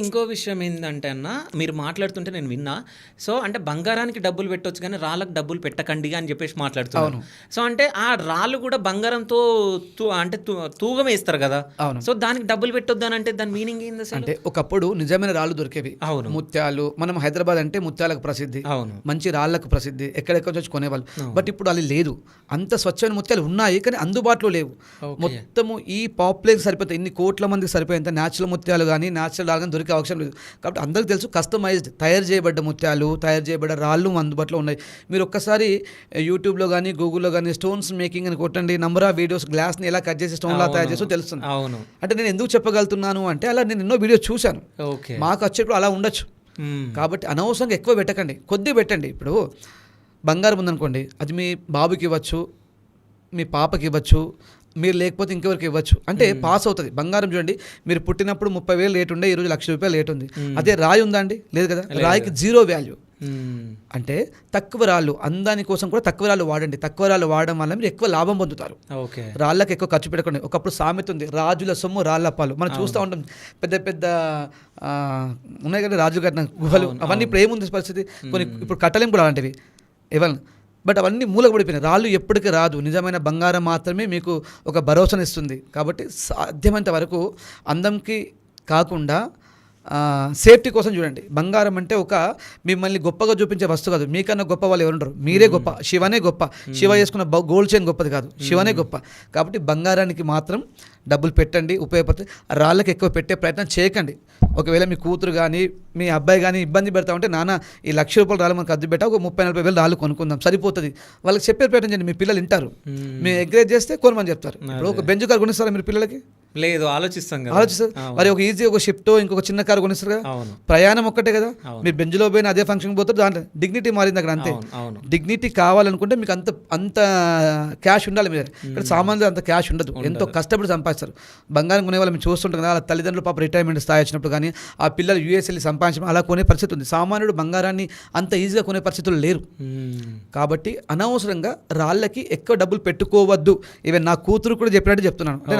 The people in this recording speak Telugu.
ఇంకో విషయం ఏంటంటే అన్న, మీరు మాట్లాడుతుంటే నేను విన్నా. సో, అంటే బంగారానికి డబ్బులు పెట్టొచ్చు గానీ, రాళ్ళకి డబ్బులు పెట్టకండి అని చెప్పేసి మాట్లాడుతున్నారు. అవును. సో, అంటే ఆ రాళ్ళు కూడా బంగారంతో అంటే తూగం వేస్తారు కదా! అవును. సో, దానికి డబ్బులు పెట్టొద్దనంటే దాని మీనింగ్ ఏంది అసలు? అంటే ఒకప్పుడు నిజమైన రాళ్ళు దొరికేవి. అవును. ముత్యాలు, మనం హైదరాబాద్ అంటే ముత్యాలకు ప్రసిద్ధి, అవును. మంచి రాళ్ళకు ప్రసిద్ధి, ఎక్కడెక్కడ నుంచి కొనేవాళ్ళు. అవును. బట్ ఇప్పుడు అది లేదు. అంత స్వచ్ఛమైన ముత్యాలు ఉన్నాయి కానీ అందుబాటులో లేవు. ఓకే. మొత్తము ఈ పాపులేషన్ సరిపోతాయి, ఇన్ని కోట్ల మందికి సరిపోయేంత న్యాచురల్ ముత్యాలు కానీ న్యాచురల్ రాళ్ళు కానీ దొరికే అవకాశం లేదు. కాబట్టి అందరికీ తెలుసు కస్టమైజ్డ్ తయారు చేయబడ్డ ముత్యాలు, తయారు చేయబడ్డ రాళ్ళు అందుబాటులో ఉన్నాయి. మీరు ఒక్కసారి యూట్యూబ్లో కానీ గూగుల్లో కానీ స్టోన్స్ మేకింగ్ అని కొట్టండి, నంబర్ ఆఫ్ వీడియోస్, గ్లాస్ని ఎలా కట్ చేసి స్టోన్లా తయారు చేస్తూ తెలుస్తుంది. అవును. అంటే నేను ఎందుకు చెప్పగలుగుతున్నాను అంటే అలా నేను ఎన్నో వీడియోస్ చూశాను. ఓకే. మాకు వచ్చేప్పుడు అలా ఉండొచ్చు. కాబట్టి అనవసరంగా ఎక్కువ పెట్టకండి, కొద్ది పెట్టండి. ఇప్పుడు బంగారం ఉందనుకోండి, అది మీ బాబుకి ఇవ్వచ్చు, మీ పాపకి ఇవ్వచ్చు, మీరు లేకపోతే ఇంకెవరికి ఇవ్వచ్చు. అంటే పాస్ అవుతుంది. బంగారం చూడండి, మీరు పుట్టినప్పుడు 30,000 రేటు ఉండే, ఈరోజు ₹1,00,000 రేటు ఉంది. అదే రాయి ఉందా అండి? లేదు కదా. రాయికి జీరో వాల్యూ. అంటే తక్కువ రాళ్ళు, అందాని కోసం కూడా తక్కువ రాళ్ళు వాడండి. తక్కువ రాళ్ళు వాడడం వల్ల మీరు ఎక్కువ లాభం పొందుతారు. ఓకే. రాళ్ళకి ఎక్కువ ఖర్చు పెట్టకండి. ఒకప్పుడు సామెత ఉంది, రాజుల సొమ్ము రాళ్ళ పాలు. మనం చూస్తూ ఉంటాం పెద్ద పెద్ద ఉన్నాయి కదా రాజు కట్టిన గుహలు, అవన్నీ ఇప్పుడు ఏముంది పరిస్థితి? కొన్ని ఇప్పుడు కట్టలేం కూడా అలాంటివి ఇవ్వాలి. బట్ అవన్నీ మూలకు పడిపోయినాయి. రాళ్ళు ఎప్పటికీ రాదు. నిజమైన బంగారం మాత్రమే మీకు ఒక భరోసానిస్తుంది. కాబట్టి సాధ్యమైనంత వరకు అందంకి కాకుండా సేఫ్టీ కోసం చూడండి. బంగారం అంటే ఒక మిమ్మల్ని గొప్పగా చూపించే వస్తువు కాదు. మీకన్నా గొప్ప వాళ్ళు ఎవరుండరు. మీరే గొప్ప. శివనే గొప్ప. శివ చేసుకున్న గోల్డ్ చైన్ గొప్పది కాదు, శివనే గొప్ప. కాబట్టి బంగారానికి మాత్రం డబ్బులు పెట్టండి, ఉపయోగపడుతుంది. రాళ్ళకి ఎక్కువ పెట్టే ప్రయత్నం చేయకండి. ఒకవేళ మీ కూతురు కానీ మీ అబ్బాయి కానీ ఇబ్బంది పెడతా ఉంటే, నాన్న ఈ ₹1,00,000 రాళ్ళు మనకు అద్దె పెట్టా, ఒక 30,000-40,000 రాళ్ళు కొనుక్కుందాం సరిపోతుంది, వాళ్ళకి చెప్పే ప్రయత్నం చేయండి. మీ పిల్లలు వింటారు. మీరు ఎంకరేజ్ చేస్తే కొనమని చెప్తారు. ఇప్పుడు ఒక బెంచ్ కారు కొనిస్తారా మీరు పిల్లలకి? లేదు, ఆలోచిస్తాం. మరి ఒక ఈజీ ఒక షిఫ్ట్ ఇంకొక చిన్న కారు కొనిస్తారు కదా. అవును. ప్రయాణం ఒక్కటే కదా. మీరు బెంచ్లో పోయిన అదే ఫంక్షన్ పోతారు, దాంట్లో డిగ్నిటీ మారింది అక్కడ, అంతే. డిగ్నిటీ కావాలనుకుంటే మీకు అంత క్యాష్ ఉండాలి. మీరు ఇక్కడ సామాన్యులు అంత క్యాష్ ఉండదు, ఎంతో కష్టపడి సంపాదిస్తారు. బంగారం కొనే వాళ్ళు మీరు చూస్తుంటారు కదా, వాళ్ళ తల్లిదండ్రులు పాప రిటైర్మెంట్ స్థాయి వచ్చినప్పుడు కానీ ఆ పిల్లలు US వెళ్ళి సంపాదించడం అలా కొనే పరిస్థితి ఉంది. సామాన్యుడు బంగారాన్ని అంత ఈజీగా కొనే పరిస్థితులు లేరు. కాబట్టి అనవసరంగా రాళ్ళకి ఎక్కువ డబ్బులు పెట్టుకోవద్దు. ఈవెన్ నా కూతురు కూడా చెప్పినట్టు చెప్తున్నాను.